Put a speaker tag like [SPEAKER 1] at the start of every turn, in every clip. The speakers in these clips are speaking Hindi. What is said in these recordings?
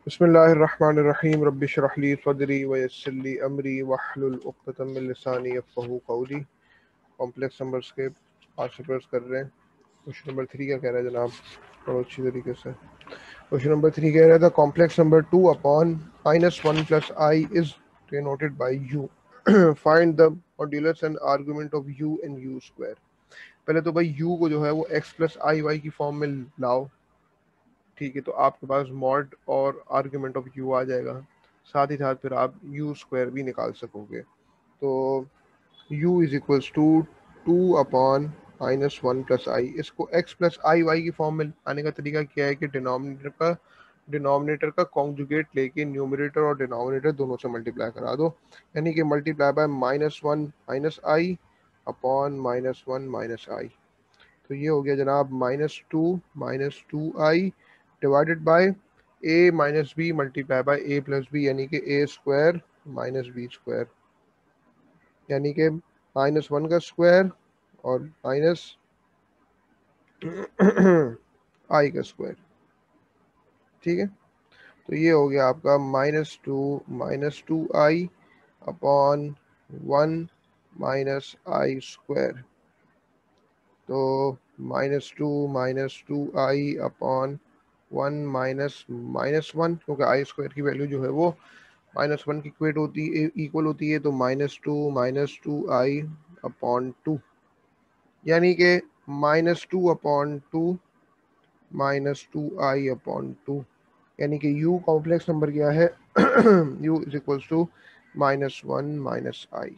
[SPEAKER 1] बिस्मिल्लाहिर्रहमानिर्रहीम रब्बि इश्रह ली सदरी व यस्सिर ली अमरी वहलुल उक़्दतम मिन लिसानी यफ़क़हू क़ौली। कॉम्प्लेक्स नंबर्स के 5 चैप्टर्स कर रहे हैं। क्वेश्चन नंबर 3 क्या कह रहा है जनाब? बड़ा अच्छी तरीके से क्वेश्चन नंबर 3 कह रहा था complex number 2 upon -1 plus I is denoted by you. Find the modulus and argument of you and u square. पहले तो भाई यू को जो है वो x प्लस आई वाई की फॉर्म में लाओ। ठीक है, तो आपके पास मॉड और आर्ग्यूमेंट ऑफ यू आ जाएगा। साथ ही साथ फिर आप यू स्क्वायर भी निकाल सकोगे। तो u is equals to 2/-1 plus i. इसको x प्लस आई वाई की फॉर्म में आने का तरीका क्या है कि डिनोमिनेटर का कॉन्जुगेट लेके न्यूमरेटर और डिनोमिनेटर दोनों से मल्टीप्लाई करा दो। यानी कि multiply by -1 minus i upon -1 minus i. तो ये हो गया जनाब -2 i divided by a minus b multiply by a plus b, यानी कि a square minus b square, यानी कि -1 का स्क्वायर और माइनस आई का स्क्वायर। ठीक है, तो ये हो गया आपका -2 आई अपॉन 1 माइनस आई स्क्वायर। तो -2 आई अपॉन 1 माइनस 1, क्योंकि आई स्क्वायर की वैल्यू जो है वो -1 की इक्वल होती है। तो -2 आई अपॉन 2, यानी कि -2/2 -2 आई अपॉन 2, यानी कि u कॉम्प्लेक्स नंबर क्या है? u is equals to -1 minus i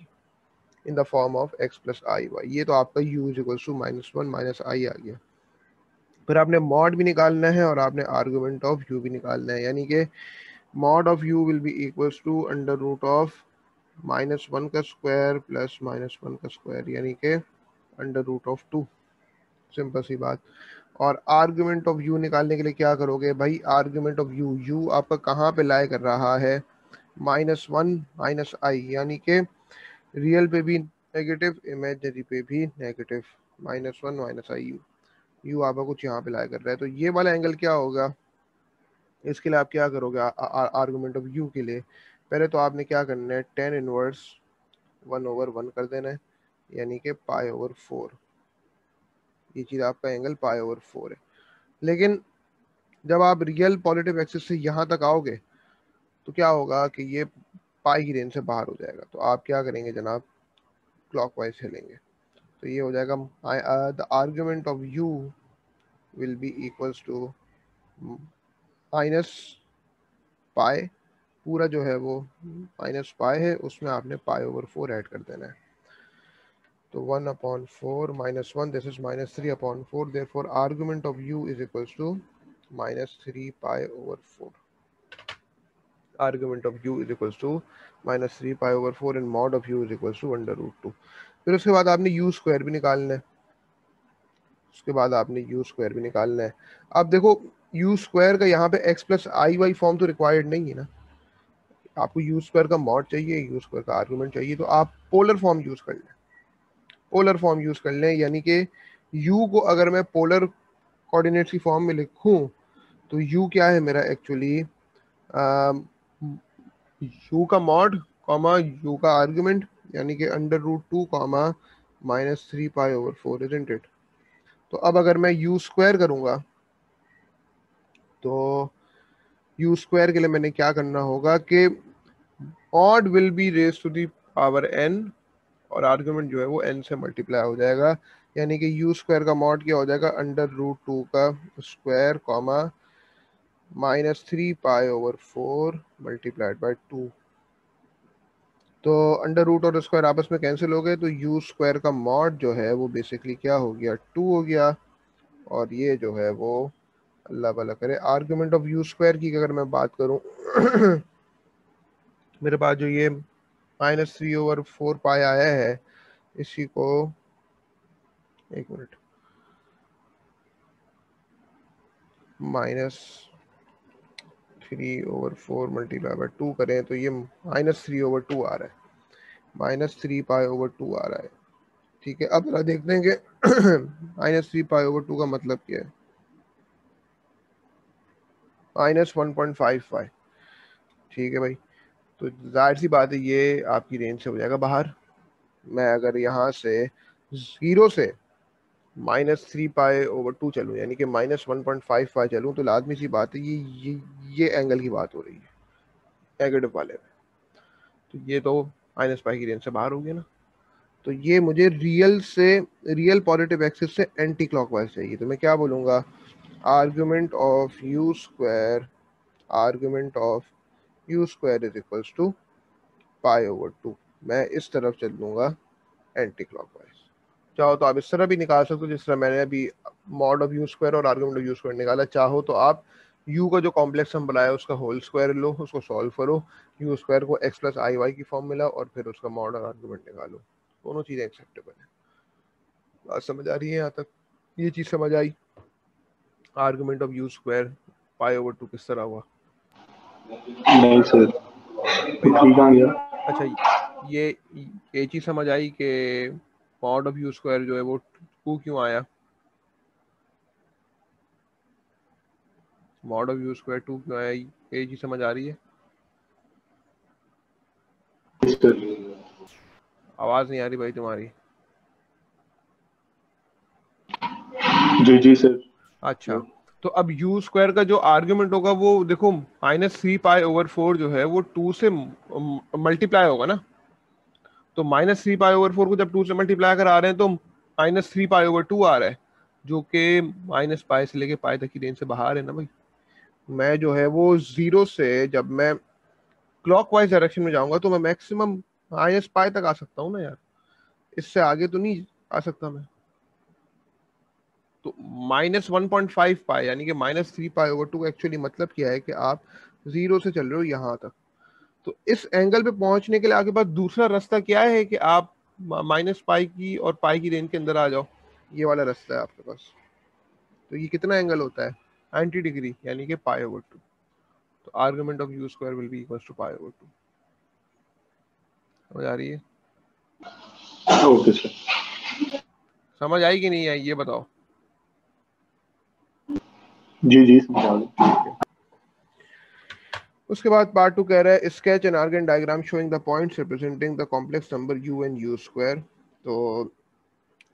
[SPEAKER 1] in the form of x plus i y. ये तो आपका u is equals to -1 minus i आ गया। फिर आपने मॉड भी निकालना है और आपने आर्गुमेंट ऑफ u भी निकालना है, यानी कि mod of u will be equals to under root of -1 का स्क्वायर प्लस -1 का स्क्वायर, यानी कि अंडर रूट ऑफ 2। सिंपल सी बात। और आर्गुमेंट ऑफ u निकालने के लिए क्या करोगे भाई? आर्गुमेंट ऑफ u आपका कहाँ पे लाई कर रहा है? -1 माइनस आई, यानी कि रियल पे भी नेगेटिव, इमेजिनरी पे भी नेगेटिव। -1 माइनस आई यू आपका कुछ यहाँ पे लाई कर रहा है। तो ये वाला एंगल क्या होगा? इसके लिए आप क्या करोगे? आर्गुमेंट ऑफ यू के लिए पहले तो आपने क्या करना है? tan इनवर्स 1/1 कर देना है, यानी कि π/4। ये चीज़ आपका एंगल π/4 है। लेकिन जब आप रियल पॉजिटिव एक्सिस से यहाँ तक आओगे तो क्या होगा कि ये पाई की रेंज से बाहर हो जाएगा। तो आप क्या करेंगे जनाब? क्लॉकवाइज चलेंगे। तो ये हो जाएगा the argument of u will be equals to minus pi. पूरा जो है वो माइनस पाई है, उसमें आपने π/4 ऐड कर देना है। तो 1/4 -1, this is -3/4, therefore argument of u is equals to -3 π/4। Argument of u is equals to -3 π/4 and mod of u is equals to √2। फिर उसके बाद आपने u स्क्वायर भी निकालना है। अब देखो u स्क्वायर का यहाँ पे x plus i Y form तो रिक्वायर्ड नहीं है ना। आपको u स्क्वायर का मॉड चाहिए, u स्क्वायर का आर्गुमेंट चाहिए, तो आप पोलर फॉर्म यूज कर लें। यानी कि u को अगर मैं पोलर कोऑर्डिनेट्स की फॉर्म में लिखूं तो u क्या है मेरा एक्चुअली? u का मॉड कॉमा u का आर्गुमेंट, यानी कि √2 कॉमा -3 π/4, इजंट इट? तो अब अगर मैं u स्क्वायर करूंगा तो u स्क्वायर के लिए मैंने क्या करना होगा कि mod will be raise to the power n, और आर्गुमेंट जो है वो n से मल्टीप्लाई हो जाएगा। यानी कि u स्क्वायर का मॉड क्या हो जाएगा? √2 का स्क्वायर कॉमा -3 π/4 मल्टीप्लाइड बाय 2। तो अंडर रूट और स्क्वायर आपस में कैंसिल हो गए, तो u स्क्वायर का मॉड जो है वो बेसिकली क्या हो गया? 2 हो गया। और ये जो है वो अल्लाह भला करे, आर्गुमेंट ऑफ u स्क्वायर की अगर मैं बात करूं मेरे पास जो ये -3/4 पाई आया है, इसी को एक मिनट -3/4 मल्टीप्लाई बाय 2 करें तो ये -3/2 आ रहा है, -3 π/2 आ रहा है। ठीक है, अब जरा देखते हैं कि -3 π/2 का मतलब क्या है। -1.55, ठीक है भाई, तो जाहिर सी बात है ये आपकी रेंज से हो जाएगा बाहर। मैं अगर यहाँ से 0 से -3π/2 चलूँ, यानी कि -1.55 चलूँ, तो लाजमी सी बात है ये एंगल की बात हो रही है नेगेटिव वाले में। तो ये तो -π की रेंज से बाहर हो गया ना। तो ये मुझे रियल पॉजिटिव एक्सिस से एंटी क्लॉकवाइज चाहिए। तो मैं क्या बोलूँगा, argument of u square is equals to π/2। मैं इस तरफ चल लूँगा एंटी क्लॉकवाइज। चाहो तो आप इस तरह भी निकाल सकते हो, जिस तरह मैंने अभी मॉड ऑफ यू स्क्वायर और आर्गुमेंट ऑफ यू स्क्वायर निकाला। चाहो तो आप यू का जो कॉम्प्लेक्स सम बनाया उसका होल स्क्वायर लो, उसको सॉल्व करो, यू स्क्वायर को x प्लस आई वाई की फॉर्म मिला, और फिर उसका मॉड और आर्गुमेंट निकालो। दोनों चीज़ें एक्सेप्टेबल है। बात समझ आ रही है यहाँ तक? ये चीज़ समझ आई, आर्गुमेंट ऑफ यू स्क्वायर π/2 किस तरह हुआ?
[SPEAKER 2] नहीं सर, ठीक आ गया।
[SPEAKER 1] अच्छा, ये चीज़ समझ आई कि मॉड ऑफ यू स्क्वायर जो है वो 2 क्यों आया? मॉड ऑफ यू स्क्वायर 2 क्यों आया, ये चीज़ समझ आ रही है? आवाज़ नहीं आ रही भाई तुम्हारी।
[SPEAKER 2] जी सर।
[SPEAKER 1] अच्छा, तो अब यू स्क्वायर का जो आर्ग्यूमेंट होगा वो देखो -3π/4 जो है वो 2 से मल्टीप्लाई होगा ना। तो -3π/4 को जब 2 से मल्टीप्लाई कर आ रहे हैं तो -3π/2 आ रहा है, जो कि -π से लेके पाई तक की रेंज से बाहर है ना भाई। मैं जो है वो 0 से जब मैं क्लॉकवाइज डायरेक्शन में जाऊंगा तो मैं मैक्सिमम -π तक आ सकता हूँ ना यार, इससे आगे तो नहीं आ सकता मैं। तो -1.5π यानी कि -3π/2 एक्चुअली मतलब क्या है कि आप 0 से चल रहे हो यहाँ तक। तो इस एंगल पे पहुंचने के लिए आपके पास दूसरा रास्ता क्या है कि आप -π की और पाई की रेंज के अंदर आ जाओ। ये वाला रास्ता है आपके पास। तो ये कितना एंगल होता है? 90 डिग्री, यानी कि π/2। तो argument of u square will be equals to π/2। समझ आ रही है?
[SPEAKER 2] Okay sir.
[SPEAKER 1] समझ आई कि नहीं आई ये बताओ?
[SPEAKER 2] जी समझ आ गया।
[SPEAKER 1] ठीक है। उसके बाद पार्ट 2 कह रहा है sketch an Argand diagram showing the points representing the complex number u and u square. तो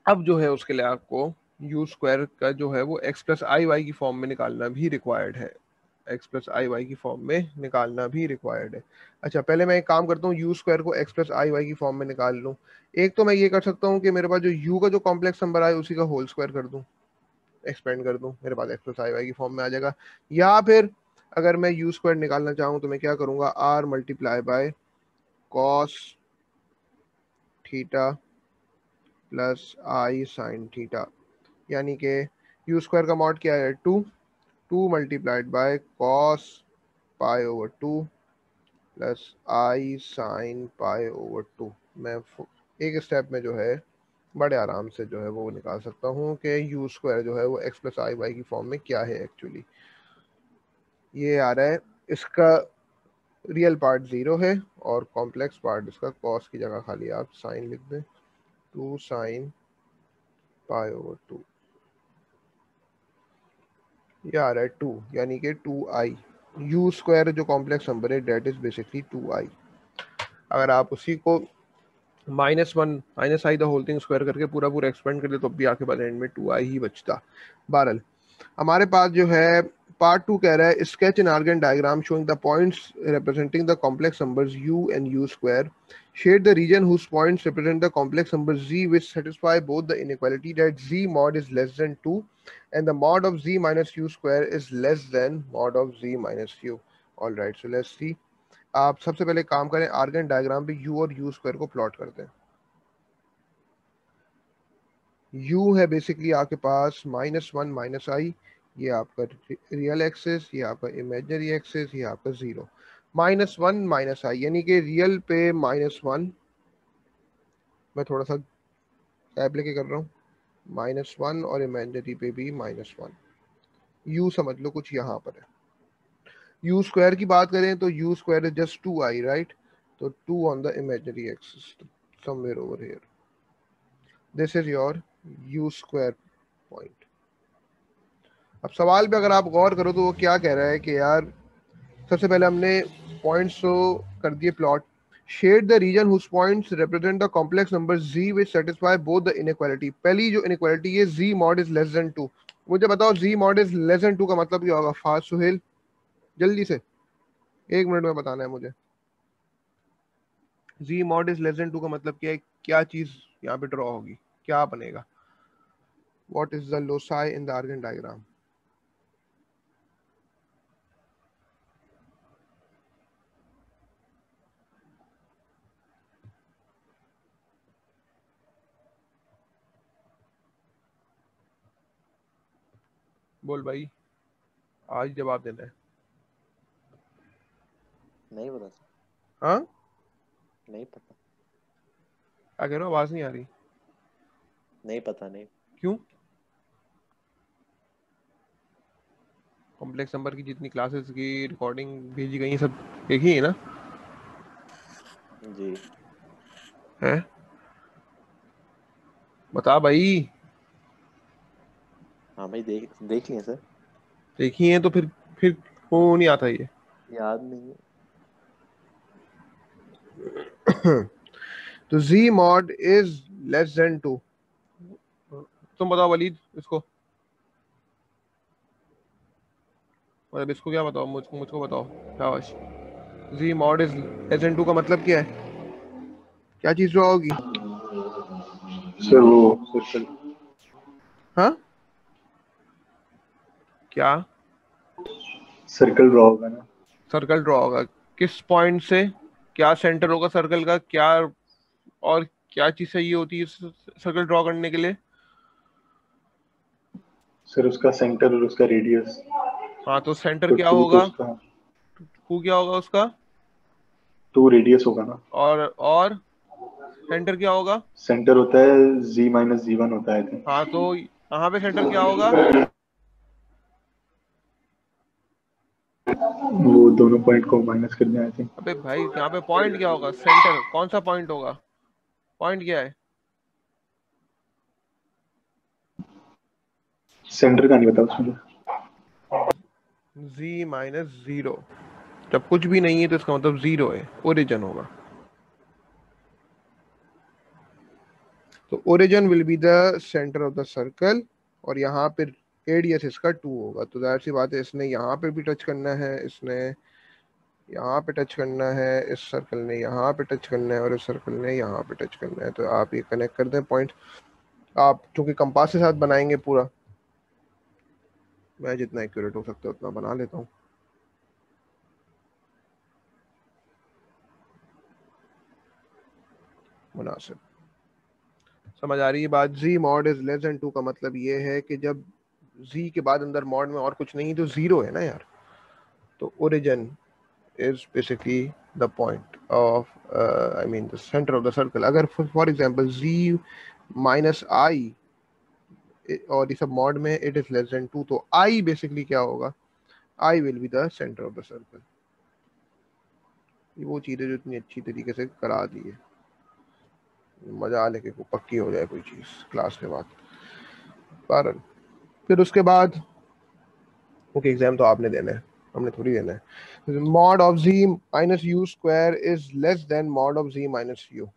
[SPEAKER 1] अब जो है उसके लिए आपको यू स्क्वायर का जो है वो x प्लस आई वाई की फॉर्म में निकालना भी रिक्वायर्ड है। x प्लस आई वाई की फॉर्म में निकालना भी रिक्वायर्ड है। अच्छा, पहले मैं एक काम करता हूँ, यू स्क्वायर को x प्लस आई वाई की फॉर्म में निकाल लूँ। एक तो मैं ये कर सकता हूँ कि मेरे पास जो u का जो कॉम्प्लेक्स नंबर आए उसी का होल स्क्वायर कर दूँ, एक्सपेंड कर दूँ, मेरे पास x प्लस आई वाई की फॉर्म में आ जाएगा। या फिर अगर मैं यू स्क्वायर निकालना चाहूँ तो मैं क्या करूँगा, r multiply by cos theta plus i sine theta, यानी कि यू स्क्वायर का मॉड क्या है, 2 multiplied by cos π/2 plus i sine π/2। मैं एक स्टेप में जो है बड़े आराम से जो है वो निकाल सकता हूँ कि यू स्क्वायर जो है वो x प्लस आई वाई की फॉर्म में क्या है एक्चुअली। ये आ रहा है, इसका रियल पार्ट 0 है और कॉम्प्लेक्स पार्ट इसका कॉस की जगह खाली आप साइन लिख दें, 2 साइन π/2। ये आ रहा है 2, यानी कि 2i। यू स्क्वायर जो कॉम्प्लेक्स नंबर है डेट इज बेसिकली 2i। अगर आप उसी को -1 -i the whole thing square करके पूरा पूरा एक्सपेंड कर दे तो भी आपके पास एंड में 2i ही बचता। बहरहाल हमारे पास जो है पार्ट 2 कह रहा है sketch an Argand diagram showing the points representing the complex numbers u and u square, shade the region whose points represent the complex number z which satisfy both the inequality that z mod is less than 2 and the mod of z minus u square is less than mod of z minus u। all right, so let's see। आप सबसे पहले काम करें, आर्गन डायग्राम पे u और u स्क्वायर को प्लॉट करते हैं। u है बेसिकली आपके पास -1 -i, ये आपका रियल एक्सेस, ये आपका इमेजिनरी एक्सेस, ये आपका 0। -1 -i यानी कि रियल पे -1, मैं थोड़ा सा टैब लेके कर रहा हूँ, -1 और इमेजिनरी पे भी -1। u समझ लो कुछ यहाँ पर है। u स्क्वायर की बात करें तो u square is just 2i, right? तो 2 on the imaginary axis somewhere over here, this is your u square point. अब सवाल पे अगर आप गौर करो तो वो क्या कह रहा है कि यार सबसे पहले हमने पॉइंट्स को कर दिए plot. Shade the region whose points represent the complex number z which satisfy both the inequality. पहली जो इनइक्वालिटी है z mod is less than 2. मुझे बताओ z mod is less than 2 का मतलब क्या होगा? फास्ट सुहेल, जल्दी से 1 मिनट में बताना है मुझे. z mod is less than 2 का मतलब क्या है? क्या चीज यहाँ पे ड्रॉ होगी, क्या बनेगा? What is the loci in the Argand diagram? बोल भाई, आज जवाब देना है.
[SPEAKER 3] नहीं पता सर,
[SPEAKER 1] हाँ,
[SPEAKER 3] नहीं पता,
[SPEAKER 1] क्या कह रहे हो? आवाज नहीं आ रही.
[SPEAKER 3] नहीं पता, नहीं.
[SPEAKER 1] क्यों? कॉम्प्लेक्स नंबर की जितनी क्लासेस की रिकॉर्डिंग भेजी गई है सब एक ही है ना?
[SPEAKER 3] जी
[SPEAKER 1] है, बता भाई.
[SPEAKER 3] हाँ भाई, देख देख लिए सर.
[SPEAKER 1] देखी है तो फिर क्यों नहीं आता ये?
[SPEAKER 3] याद नहीं है.
[SPEAKER 1] तो z mod is less than 2. तुम बताओ वलीद इसको, मतलब इसको क्या बताओ, मुझको बताओ. शाबाश. z mod is less than 2 का मतलब क्या है? क्या चीज जो होगी?
[SPEAKER 2] सर वो सर्कल.
[SPEAKER 1] हाँ, क्या?
[SPEAKER 2] सर्कल ड्रॉ होगा ना.
[SPEAKER 1] सर्कल ड्रॉ होगा. किस पॉइंट से? क्या सेंटर होगा सर्कल का? क्या और क्या चीज चाहिए होती है सर्कल ड्रॉ करने के लिए?
[SPEAKER 2] सर उसका सेंटर और उसका रेडियस.
[SPEAKER 1] हाँ, तो सेंटर
[SPEAKER 2] तो
[SPEAKER 1] क्या
[SPEAKER 2] टू तो
[SPEAKER 1] होगा?
[SPEAKER 2] उसका,
[SPEAKER 1] टू क्या होगा उसका?
[SPEAKER 2] 2 रेडियस होगा ना.
[SPEAKER 1] और सेंटर क्या होगा?
[SPEAKER 2] सेंटर होता है z-z1 होता है, I
[SPEAKER 1] हाँ, तो यहाँ पे सेंटर क्या होगा?
[SPEAKER 2] think. वो दोनों पॉइंट को माइनस कर दिया, I think.
[SPEAKER 1] अबे भाई, यहाँ पे पॉइंट क्या होगा? सेंटर कौन सा पॉइंट होगा? पॉइंट क्या है?
[SPEAKER 2] सेंटर का नहीं पता उसमें.
[SPEAKER 1] z minus zero. जब कुछ भी नहीं है तो इसका मतलब जीरो है, ओरिजिन होगा. तो origin will be the centre of the circle. और यहाँ पे रेडियस इसका 2 होगा. तो जाहिर सी बात है, इसने यहाँ पे भी टच करना है, इसने यहाँ पे टच करना है, इस सर्कल ने यहाँ पे टच करना है और इस सर्कल ने यहाँ पे टच करना है. तो आप ये कनेक्ट कर दें पॉइंट. आप चूंकि कंपास के साथ बनाएंगे पूरा, मैं जितना एक्यूरेट हो सकता है उतना बना लेता हूँ. मुनासिब. समझ आ रही है बात? z mod is less than 2 का मतलब ये है कि जब z के बाद अंदर mod में और कुछ नहीं तो जीरो है ना यार. तो origin is basically the point of I mean the center of the circle. अगर for example z minus I और ये सब mod में it is less than 2, तो I basically क्या होगा? I will be the center of the circle. ये वो चीज़ें जो इतनी अच्छी तरीके से करा दी है, मजा आ लेके को पक्की हो जाए कोई चीज़ क्लास के बाद. कारण फिर उसके बाद ओके, एग्जाम तो आपने देना है, हमने थोड़ी देना है. Mod of z minus u square is less then mod of z minus u.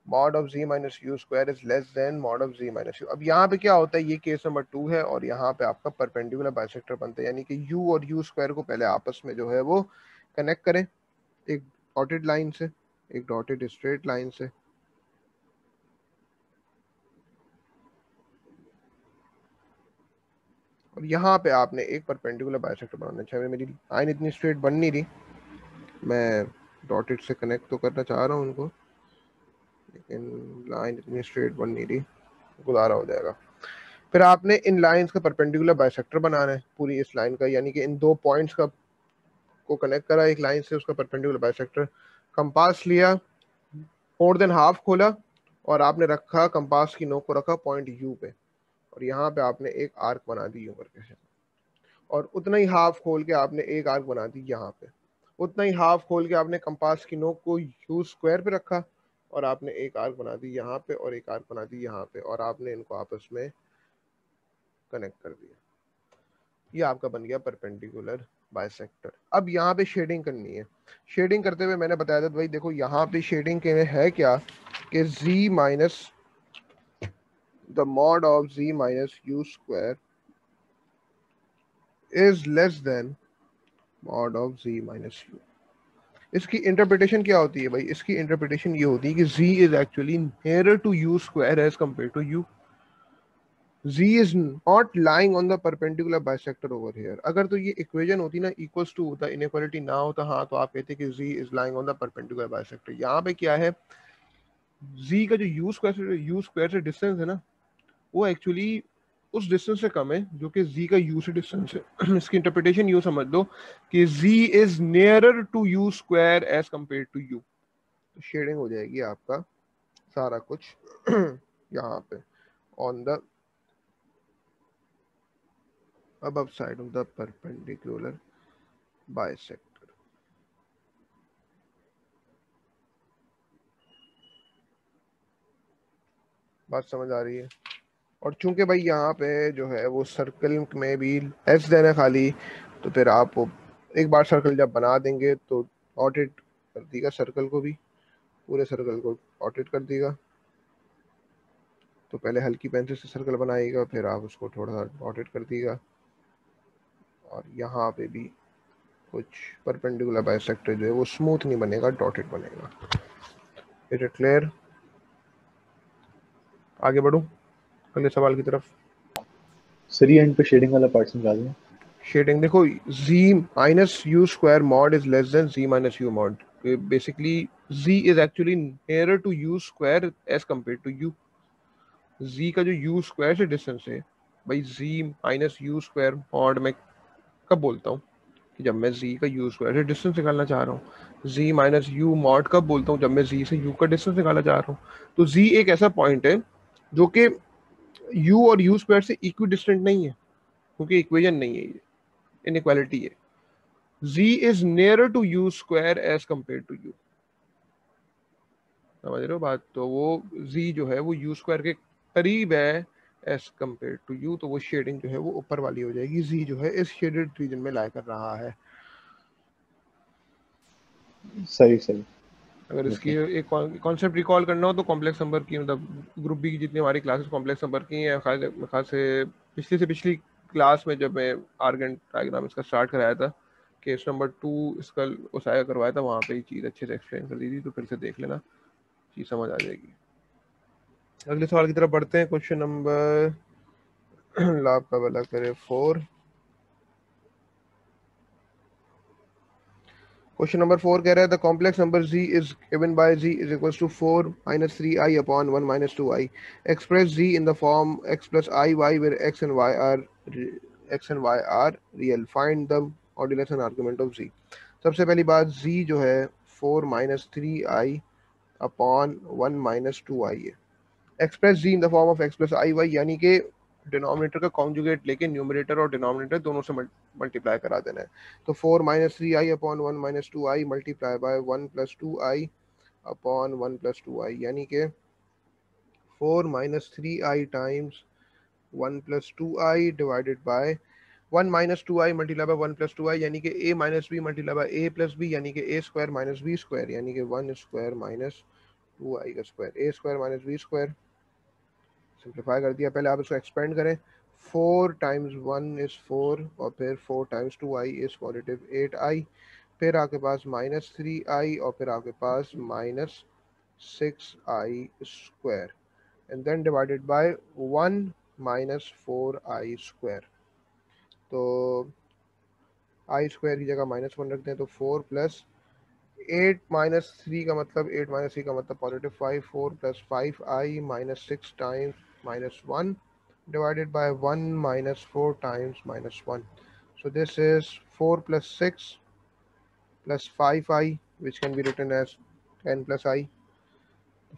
[SPEAKER 1] Mod of z minus u square is less then mod of z minus you. अब यहाँ पे क्या होता है? ये केस नंबर 2 है और यहाँ पे आपका परपेंडिकुलर बाइसेक्टर बनता है, यानी कि u और u स्क्वायर को पहले आपस में जो है वो कनेक्ट करें एक डॉटेड लाइन से, एक डॉटेड स्ट्रेट लाइन से. और यहाँ पे आपने एक परपेंडिकुलर बाइसेक्टर बनाना चाहिए. मेरी लाइन इतनी स्ट्रेट बन नहीं रही, मैं डॉटेड से कनेक्ट तो करना चाह रहा हूँ उनको, लेकिन लाइन इतनी स्ट्रेट बन नहीं रही, गुजारा हो जाएगा. फिर आपने इन लाइंस का परपेंडिकुलर बाइसेक्टर बनाना है पूरी इस लाइन का, यानी कि इन दो पॉइंट्स का को कनेक्ट करा एक लाइन से, उसका परपेंडिकुलर बाइसेक्टर. कंपास लिया, मोर देन हाफ खोला और आपने रखा कंपास की नोक को रखा पॉइंट यू पे, और यहाँ पे आपने एक आर्क बना दी यूं करके, और उतना ही हाफ खोल के आपने एक आर्क बना दी यहाँ पे. उतना ही हाफ खोल के आपने कंपास की नोक को यू स्क्वायर पे रखा और आपने एक आर्क बना दी यहाँ पे और एक आर्क बना दी यहाँ पे, और आपने इनको आपस में कनेक्ट कर दिया. ये आपका बन गया परपेंडिकुलर बाइसेक्टर। अब यहाँ पे शेडिंग करनी है। शेडिंग करते हुए मैंने बताया था भाई देखो यहाँ पे शेडिंग के है क्या कि z minus the mod of z minus u square is less then mod of z minus u। इसकी इंटरप्रिटेशन क्या होती है भाई? इसकी इंटरप्रिटेशन ये होती है कि z is actually nearer to u square as compare to u। z is not lying on the perpendicular bisector over here। अगर तो ये इक्वेशन होती ना इक्वल्स टू होता, इनइक्वालिटी ना होता, हाँ तो आप कहते कि z is lying on the perpendicular bisector। यहाँ पे क्या है, z का जो u स्क्वायर से डिस्टेंस है ना, वो एक्चुअली उस डिस्टेंस से कम है जो कि z का u से डिस्टेंस है। इसकी इंटरप्रिटेशन यू समझ लो कि z is nearer to u square as compare to u। तो शेडिंग हो जाएगी आपका सारा कुछ यहाँ पे on the above side of the perpendicular bisector। बात समझ आ रही है? और चूंकि भाई यहाँ पे जो है वो सर्कल में भी एस देना खाली, तो फिर आप वो एक बार सर्कल जब बना देंगे तो ऑर्डिट कर देगा सर्कल को भी, पूरे सर्कल को ऑर्डिट कर देगा। तो पहले हल्की पेंसिल से सर्कल बनाएगा, फिर आप उसको थोड़ा सा ऑर्डिट कर देगा। और यहाँ पे भी कुछ परपेंडिकुलर बाइसेक्टर जो है वो स्मूथ नहीं बनेगा, डॉटेड बनेगा। It is clear? आगे बढ़ूं अगले सवाल की तरफ।
[SPEAKER 2] सर ये एंड पे शेडिंग वाला पार्ट समझा दें।
[SPEAKER 1] शेडिंग देखो, z minus u square mod is less than z minus u mod. Basically z is actually nearer to u square as compare to u। z का जो u स्क्वायर से डिस्टेंस है भाई, z minus u square mod में कब बोलता हूँ कि जब मैं z का u स्क्वायर से डिस्टेंस निकालना चाह रहा हूँ। z माइनस यू मॉड कब बोलता हूँ? जब मैं z से u का डिस्टेंस निकालना चाह रहा हूँ। तो z एक ऐसा पॉइंट है जो कि u और u स्क्वायर से इक्वी डिस्टेंट नहीं है, क्योंकि इक्वेशन नहीं है, ये इनइक्वालिटी है। z is nearer to u square as compared to u। समझ रहे हो बात? तो वो z जो है वो u स्क्वायर के करीब है एज कंपेयर टू u। तो वो शेडिंग जो है वो ऊपर वाली हो जाएगी, z जो है इस शेडेड रीजन में लाई कर रहा है।
[SPEAKER 2] सही सही।
[SPEAKER 1] अगर इसकी एक कॉन्सेप्ट रिकॉल करना हो तो कॉम्प्लेक्स नंबर की, मतलब ग्रुप बी की जितनी हमारी क्लासेस कॉम्प्लेक्स नंबर की हैं, खास से पिछली क्लास में जब मैं आर्गन डायग्राम इसका स्टार्ट कराया था, केस नंबर 2 इसका उसाया करवाया था, वहाँ पे ये चीज़ अच्छे से एक्सप्लेन कर दी थी। तो फिर से देख लेना, चीज़ समझ आ जाएगी। अगले सवाल की तरफ बढ़ते हैं। क्वेश्चन नंबर लाभ का भला करे 4। क्वेश्चन नंबर 4 कह रहा है the complex number z is given by z is equals to 4 minus 3i upon 1 minus 2i। Express z in the form x plus i y where x and y are real। Find the modulus and argument of z। सबसे पहली बात, z जो है 4 minus 3i upon 1 minus 2i है। Express z in the form of x plus i y, यानी कि डिनोमिनेटर का कॉन्जुगेट लेके न्यूमरेटर और डिनोमिनेटर दोनों से मल्टीप्लाई करा देना है। तो 4 minus 3i upon 1 minus 2i multiply by 1 plus 2i upon 1 plus 2i, यानी कि 4 minus 3i times 1 plus 2i divided by 1 minus 2i multiply by 1 plus 2i, यानी कि a minus b multiply by a plus b, यानी कि a square minus b square, यानी कि 1 स्क्वायर माइनस 2i का square, a square minus b square. Simplify कर दिया। पहले आप इसको एक्सपेंड करें। 4 टाइम्स 1 इज 4 और फिर 4 times 2i is positive 8i। फिर आपके पास माइनस 3i और फिर आपके पास minus 6i square and then divided by 1 minus 4i square. तो i स्क्वायर की जगह माइनस 1 रखते हैं, तो 4 प्लस 8 माइनस 3 का मतलब 8 माइनस 3 का मतलब positive 5। 4 plus 5i minus 6 times minus 1 divided by 1 minus 4 times minus 1. So this is 4 plus 6 plus 5i, which can be written as 10 plus i।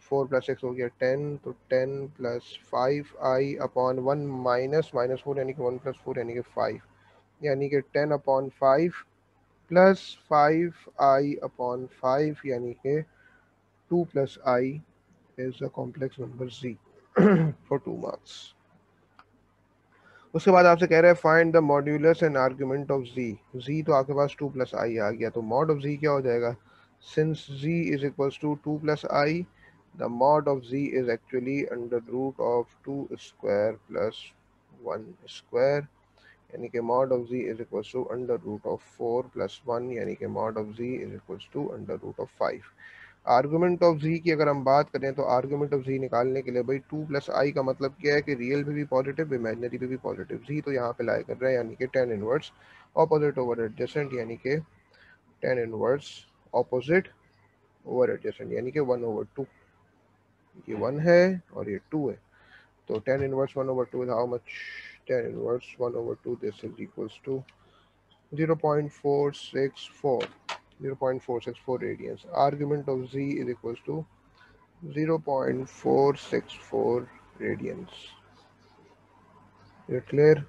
[SPEAKER 1] 4 plus 6 हो गया 10, तो 10 plus 5i upon 1 minus 4 यानी कि 1 plus 4 यानी कि 5, यानी कि 10 upon 5 plus 5i upon 5 यानी कि 2 plus i is a complex number z for 2 marks। उसके बाद आपसे कह रहा है find the modulus and argument of z। z तो आपके पास 2 प्लस आई आ गया, तो मॉड ऑफ z क्या हो जाएगा, since z is equals to 2 plus i, the mod of z is actually under root of 2 square plus 1 square, यानी कि mod of z is equals to under root of 4 plus 1, यानी कि mod of z is equals to under root of 5। Argument of z की अगर हम बात करें तो आर्गुमेंट ऑफ जी निकालने के लिए भाई 2 प्लस आई का मतलब क्या है कि रियल पे भी पॉजिटिव, इमेजिनरी पे भी पॉजिटिव। जी तो यहाँ पे लाई कर रहा है, यानी कि tan inverse opposite over adjacent, यानी कि tan inverse opposite over adjacent, यानी कि 1/2। ये 1 है और ये 2 है, तो tan inverse 1/2 is how much, tan inverse 1/2, this is equals to 0.464, 0.464 radians. Argument of z is equals to 0.464 radians. ये क्लियर,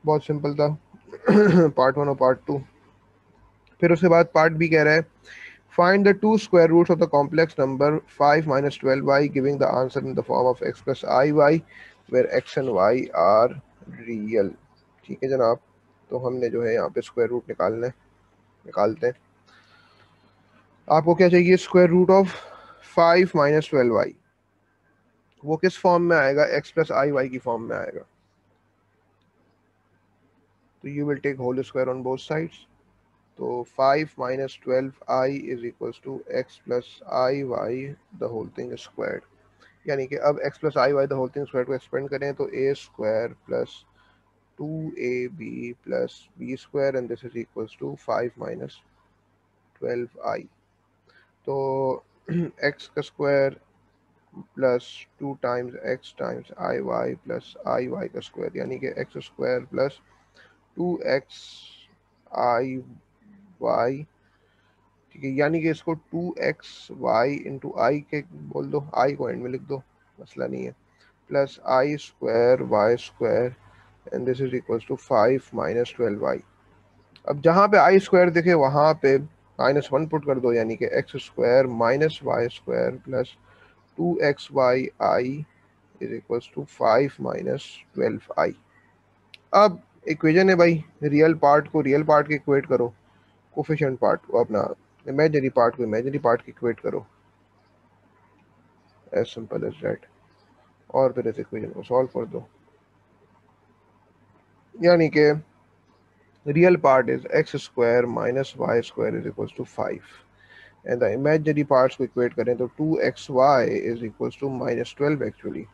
[SPEAKER 1] बहुत सिंपल था। पार्ट 1 और पार्ट 2। फिर उसके बाद पार्ट बी कह रहा है find the two square roots of the complex number 5 minus 12y giving the answer in the form of x plus i y where x and y are real. ठीक है जनाब, तो हमने जो है यहाँ पे स्क्वायर रूट निकालना है, निकालते हैं। आपको क्या चाहिए, square root of 5 minus 12y, वो किस फॉर्म में आएगा, x प्लस आई वाई की फॉर्म में आएगा, तो you will take whole square on both sides. तो 5 minus 12i is equals to x plus i y the whole thing squared, यानी कि अब x plus i y the whole thing square को एक्सपेंड करें तो a square plus 2ab plus b square and this is equals to 5 minus 12i। तो x का square plus 2 times x times i y plus i y का स्क्वायर, यानी कि x square plus 2x i y, ठीक है, यानी कि इसको 2xy इंटू आई के बोल दो, आई को एंड में लिख दो, मसला नहीं है, plus i square y square and this is equals to 5 minus 12y। अब जहाँ पे आई स्क्वायर दिखे वहाँ पे -1 पुट कर दो, यानी कि x square minus y square plus 2xy is equals to 5 minus 12i। अब इक्वेशन है भाई, रियल पार्ट को रियल पार्ट के इक्वेट करो, कोफिशिएंट पार्ट को अपना इमेजिनरी पार्ट को इमेजिनरी पार्ट की इक्वेट करो, एज सिंपल एज दैट, और फिर इस इक्वेशन को सॉल्व कर दो, यानी कि real part is x square minus y square is equals to 5 and the imaginary parts को इक्वेट करें तो 2xy is equals to -12 actually.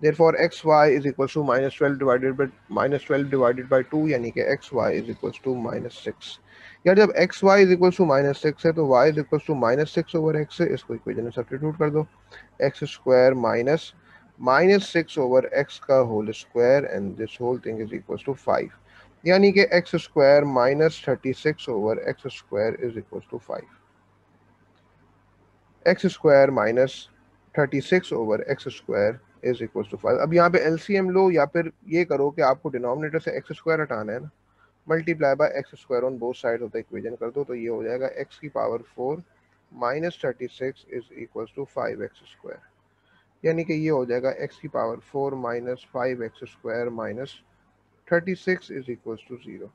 [SPEAKER 1] Therefore, xy is equals to -12 divided by 2, यानी कि xy is equals to -6। यार जब xy is equals to -6 है तो y is equals to -6 over x है, इसको इक्वेशन में सब्स्टिट्यूट कर दो, x square minus -6 over x का whole square and this whole thing is equals to 5, यानी कि x square -36 over x square is equals to 5, x square minus 36 over x square is equal to 5। अब यहाँ पे एलसीएम लो या फिर ये करो कि आपको डिनोमिनेटर से एक्स स्क्वायर हटाना है ना, multiply by x square on both side of the equation कर दो, तो ये हो जाएगा एक्स की power 4 minus 36 is equal to 5x square, यानी कि ये हो जाएगा एक्स की power 4 minus 5x square minus 36 is equal to 0।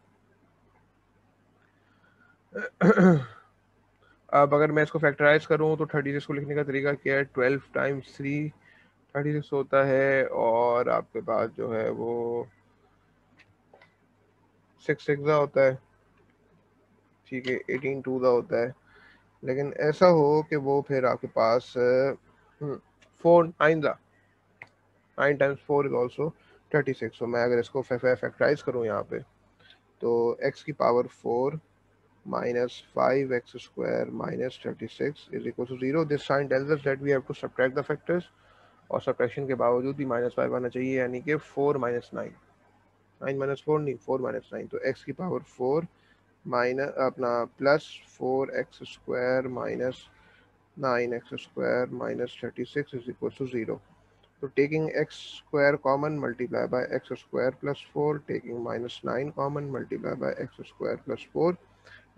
[SPEAKER 1] अब अगर मैं इसको फैक्टराइज करूँ तो 36 को लिखने का तरीका क्या है, 12 टाइम्स 3 36 होता है, और आपके पास जो है वो 6 होता है, ठीक है, 18 2 होता है, लेकिन ऐसा हो कि वो फिर आपके पास 4 9 टाइम्स 4 इज ऑल्सो 36। तो मैं अगर इसको फैक्टराइज करूँ यहाँ पे तो x की power 4 minus 5x square minus 36 is equal to 0। This sign tells us that we have to subtract the factors, और सब्ट्रैक्शन के बावजूद भी -5 आना चाहिए, यानी कि 4 माइनस 9, 9 माइनस 4 नहीं, 4 माइनस 9, तो x की पावर 4 माइनस अपना plus 4x square minus 9x square minus 36 is equal to 0। तो taking x square common multiply by x square plus 4, taking -9 common multiply by x square plus 4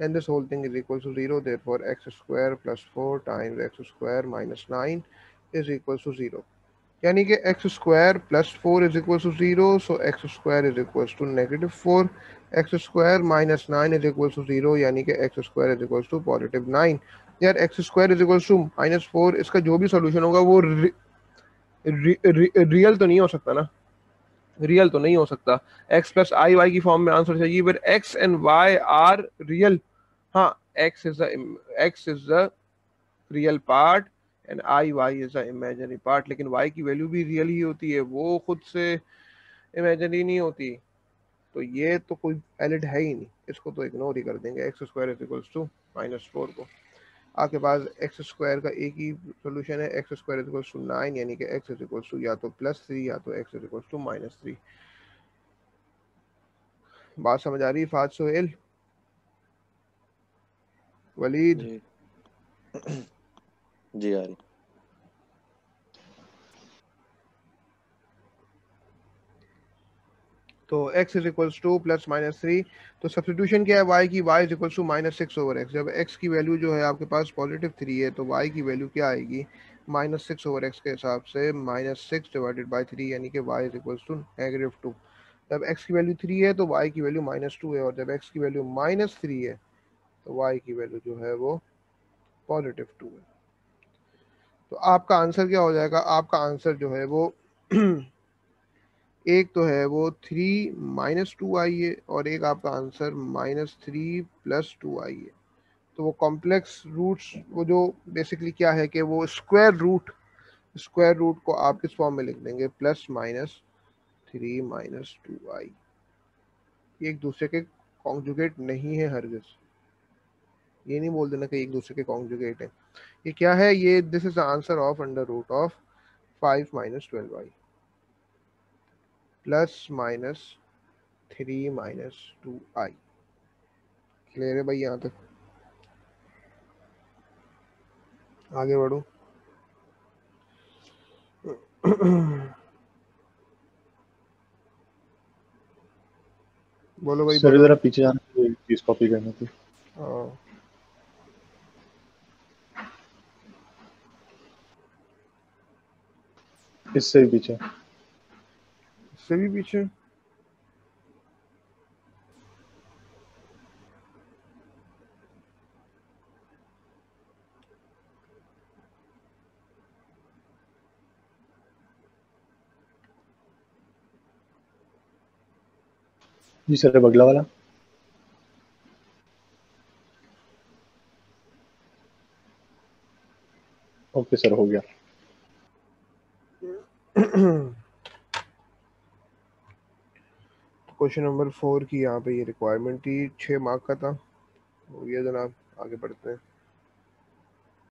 [SPEAKER 1] and this whole thing is equal to 0, therefore x square plus 4 times x square minus 9 is equal to 0। यानी कि x square plus 4 is equal to 0, so x square is equal to -4, x square minus 9 is equal to 0, यानी कि x square is equal to +9। यार x square is equal to -4, इसका जो भी सोल्यूशन होगा वो रियल तो नहीं हो सकता ना, रियल तो नहीं हो सकता। x प्लस आई वाई की फॉर्म में आंसर चाहिए, but x and y are real. हाँ, x is the real part and i y is the imaginary part, लेकिन y की वैल्यू भी रियल ही होती है, वो खुद से इमेजिनरी नहीं होती। तो ये तो कोई वैलिड है ही नहीं, इसको तो इग्नोर ही कर देंगे, x square is equals to -4 को। आपके पास एक्स स्क्वायर का एक ही सोल्यूशन है, x square is equals to 9, यानी कि एक्स इज इक्वल्स टू या तो +3 या तो एक्स इज इक्वल्स टू -3। बात समझ आ रही है फाज सोहेल, वलीद?
[SPEAKER 3] जी जी आ रही।
[SPEAKER 1] तो x इज इक्वल्स टू +-3, तो सब्स्टिट्यूशन क्या है y की, y is equals to -6/x। जब x की वैल्यू जो है आपके पास +3 है तो y की वैल्यू क्या आएगी, -6/x के हिसाब से -6/3, यानी कि y इज इक्वल्स टू -2। जब x की वैल्यू 3 है तो y की वैल्यू -2 है, और जब x की वैल्यू -3 है तो y की वैल्यू जो है वो +2 है। तो आपका आंसर क्या हो जाएगा, आपका आंसर जो है वो एक तो है वो 3 -2 आई है, और एक आपका आंसर -3 +2 आई है। तो वो कॉम्प्लेक्स रूट्स, वो जो बेसिकली क्या है कि वो स्क्वायर रूट को आप किस फॉर्म में लिख देंगे, +-3 -2 आई। एक दूसरे के कॉन्जुगेट नहीं है हरगिज, ये नहीं बोल देना कि एक दूसरे के कॉन्जुगेट है। ये क्या है, ये this is the answer of √5 -12i +-3 -2i। Clear है भाई यहाँ तक? आगे बढ़ो। बोलो भाई
[SPEAKER 2] सर
[SPEAKER 1] बोलो।
[SPEAKER 2] जरा पीछे जाना, कोई चीज कॉपी करनी थी।
[SPEAKER 1] हाँ,
[SPEAKER 2] इससे भी पीछे।
[SPEAKER 1] इससे भी पीछे।
[SPEAKER 2] जी सर, बगला वाला। ओके सर, हो गया।
[SPEAKER 1] क्वेश्चन नंबर 4 की यहाँ पे ये रिक्वायरमेंट थी, 6 मार्क का था। हो गया जनाब, आगे बढ़ते हैं।